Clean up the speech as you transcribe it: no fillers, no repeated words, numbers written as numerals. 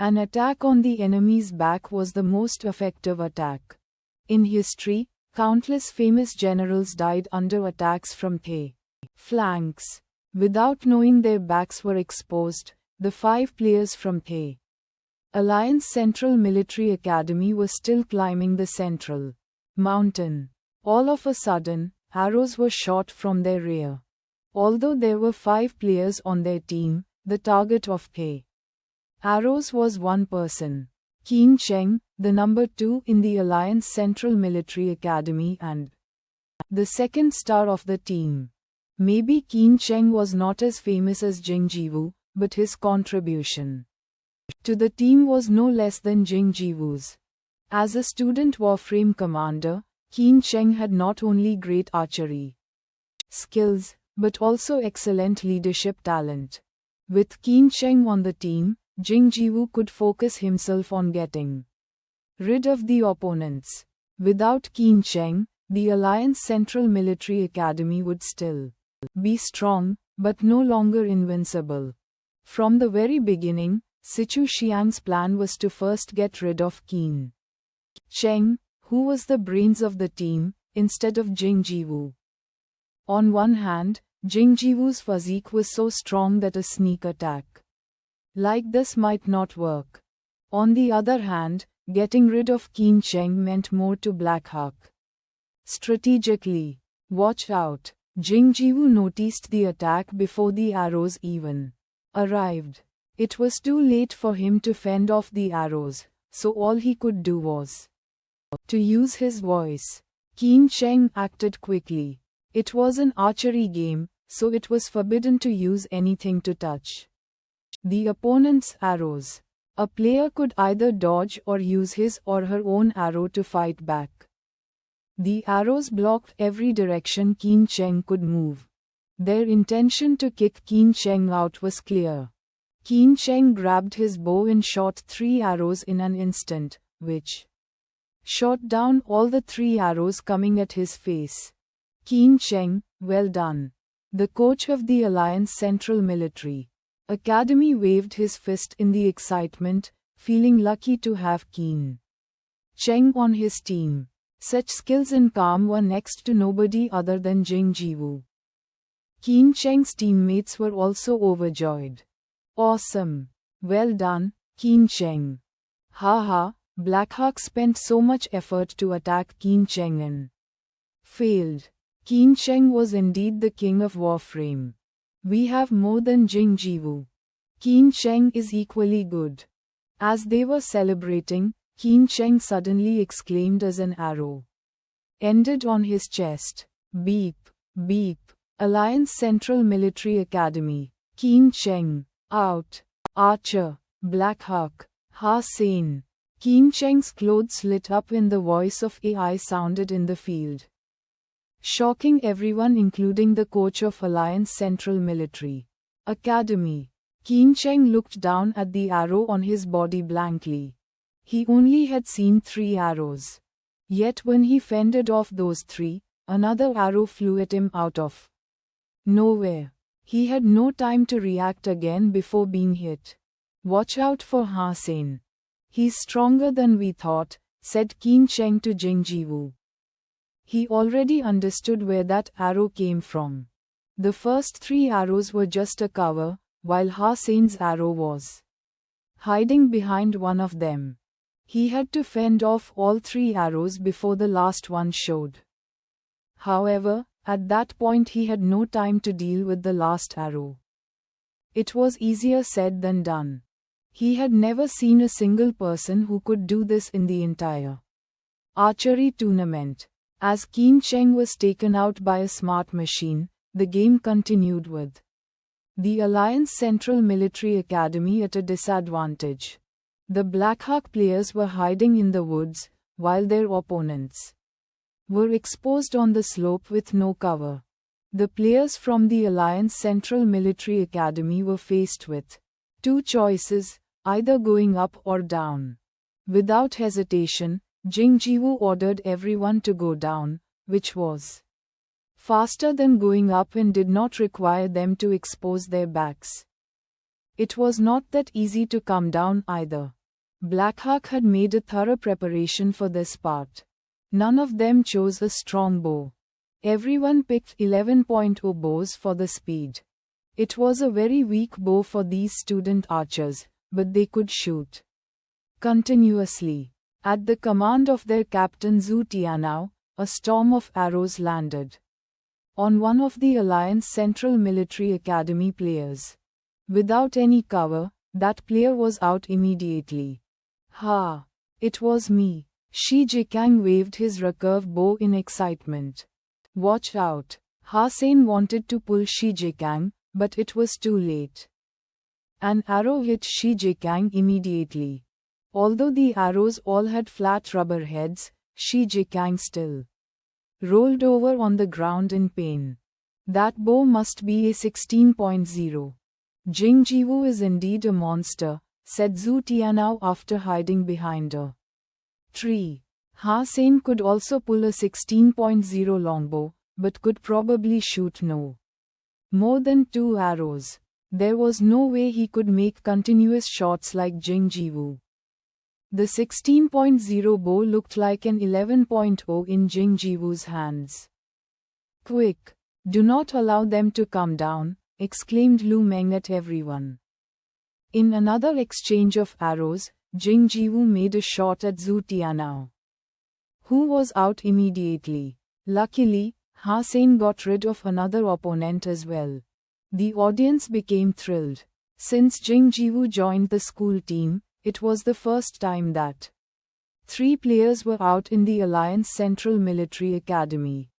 An attack on the enemy's back was the most effective attack. In history, countless famous generals died under attacks from the flanks. Without knowing their backs were exposed, the 5 players from the Alliance Central Military Academy were still climbing the central mountain. All of a sudden, arrows were shot from their rear. Although there were 5 players on their team, the target of the arrows was one person. Qin Cheng, the number 2 in the Alliance Central Military Academy and the second star of the team. Maybe Qin Cheng was not as famous as Jing Jiwu, but his contribution to the team was no less than Jing Jiwu's. As a student Warframe commander, Qin Cheng had not only great archery skills, but also excellent leadership talent. With Qin Cheng on the team, Jing Jiwu could focus himself on getting rid of the opponents. Without Qin Cheng, the Alliance Central Military Academy would still be strong, but no longer invincible. From the very beginning, Sichu Xiang's plan was to first get rid of Qin Cheng, who was the brains of the team, instead of Jing Jiwu. On one hand, Jing Jiwu's physique was so strong that a sneak attack like this might not work. On the other hand, getting rid of Qin Cheng meant more to Blackhawk. Strategically, watch out. Jing Jiwu noticed the attack before the arrows even arrived. It was too late for him to fend off the arrows, so all he could do was to use his voice. Qin Cheng acted quickly. It was an archery game, so it was forbidden to use anything to touch the opponent's arrows. A player could either dodge or use his or her own arrow to fight back. The arrows blocked every direction Qin Cheng could move. Their intention to kick Qin Cheng out was clear. Qin Cheng grabbed his bow and shot 3 arrows in an instant, which shot down all the 3 arrows coming at his face. Qin Cheng, well done. The coach of the Alliance Central Military Academy waved his fist in the excitement, feeling lucky to have Qin Cheng on his team. Such skills and calm were next to nobody other than Jing Jiwu. Qin Cheng's teammates were also overjoyed. Awesome. Well done, Qin Cheng. Haha, Blackhawk spent so much effort to attack Qin Cheng and failed. Qin Cheng was indeed the king of Warframe. We have more than Jing Jiwu. Qin Cheng is equally good. As they were celebrating, Qin Cheng suddenly exclaimed as an arrow ended on his chest. Beep, beep. Alliance Central Military Academy. Qin Cheng, out. Archer, Blackhawk, Ha Sein. Qin Cheng's clothes lit up when the voice of AI sounded in the field, shocking everyone including the coach of Alliance Central Military Academy. Qin Cheng looked down at the arrow on his body blankly. He only had seen 3 arrows. Yet when he fended off those 3, another arrow flew at him out of nowhere. He had no time to react again before being hit. Watch out for Ha Sein. He's stronger than we thought, said Qin Cheng to Jing Jiwu. He already understood where that arrow came from. The first 3 arrows were just a cover, while Ha Sein's arrow was hiding behind one of them. He had to fend off all 3 arrows before the last one showed. However, at that point he had no time to deal with the last arrow. It was easier said than done. He had never seen a single person who could do this in the entire archery tournament. As Qin Cheng was taken out by a smart machine, the game continued with the Alliance Central Military Academy at a disadvantage. The Blackhawk players were hiding in the woods, while their opponents were exposed on the slope with no cover. The players from the Alliance Central Military Academy were faced with 2 choices, either going up or down. Without hesitation, Jing Jiwu ordered everyone to go down, which was faster than going up and did not require them to expose their backs. It was not that easy to come down either. Blackhawk had made a thorough preparation for this part. None of them chose a strong bow. Everyone picked 11.0 bows for the speed. It was a very weak bow for these student archers, but they could shoot continuously. At the command of their captain Zhu Tianao, a storm of arrows landed on one of the Alliance Central Military Academy players. Without any cover, that player was out immediately. Ha! It was me. Shi Jikang waved his recurve bow in excitement. Watch out! Hasen wanted to pull Shi Jikang, but it was too late. An arrow hit Shi Jikang immediately. Although the arrows all had flat rubber heads, Shi Jikang still rolled over on the ground in pain. That bow must be a 16.0. Jing Jiwu is indeed a monster, said Zhu Tianao after hiding behind a tree. Hasen could also pull a 16.0 longbow, but could probably shoot no more than 2 arrows. There was no way he could make continuous shots like Jing Jiwu. The 16.0 bow looked like an 11.0 in Jing Jiwu's hands. Quick! Do not allow them to come down, exclaimed Lu Meng at everyone. In another exchange of arrows, Jing Jiwu made a shot at Zhu Tianao, who was out immediately. Luckily, Hasen got rid of another opponent as well. The audience became thrilled. Since Jing Jiwu joined the school team, it was the first time that 3 players were out in the Alliance Central Military Academy.